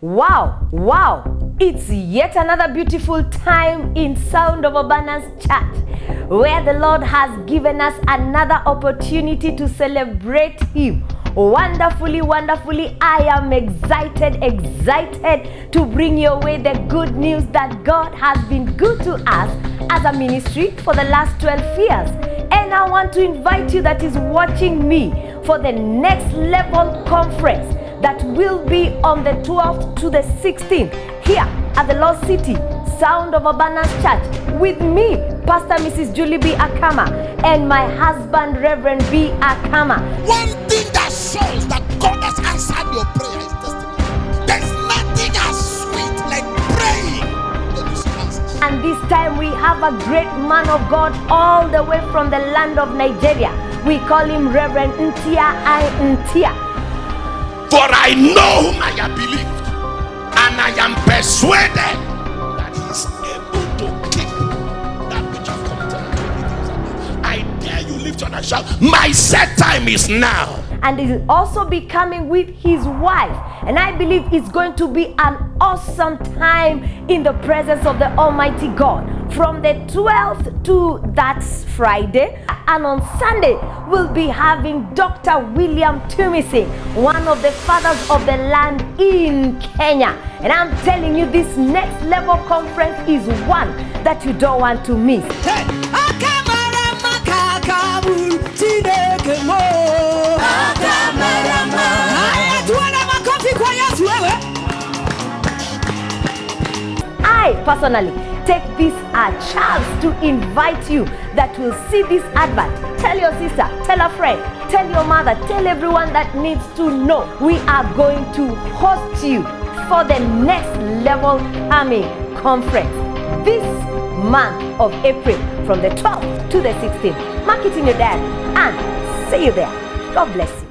Wow, it's yet another beautiful time in Sound of Abundance Church, where the Lord has given us another opportunity to celebrate Him. Wonderfully, I am excited to bring your way the good news that God has been good to us as a ministry for the last 12 years. And I want to invite you that is watching me for the Next Level Conference that will be on the 12th to the 16th here at the Lost City Sound of Abundance Church with me, Pastor Mrs. Julie B. AKAMA, and my husband, Rev B. AKAMA. One thing that shows that God has answered your prayer is testimony. There's nothing as sweet like praying when you see answers. And this time we have a great man of God all the way from the land of Nigeria. We call him Rev Ntia I Ntia. For I know whom I have believed, and I am persuaded that He is able to keep that which I've committed. I dare you lift your hand and shout, my set time is now. And he will also be coming with his wife. And I believe it's going to be an awesome time in the presence of the Almighty God. From the 12th to that Friday, and on Sunday, we'll be having Dr. William Tumisi, one of the fathers of the land in Kenya. And I'm telling you, this Next Level Conference is one that you don't want to miss. Hey. I personally take this chance to invite you that will see this advert. Tell your sister, tell a friend, tell your mother, tell everyone that needs to know. We are going to host you for the Next Level Coming Conference this month of April from the 12th to the 16th. Mark it in your diary and see you there. God bless you.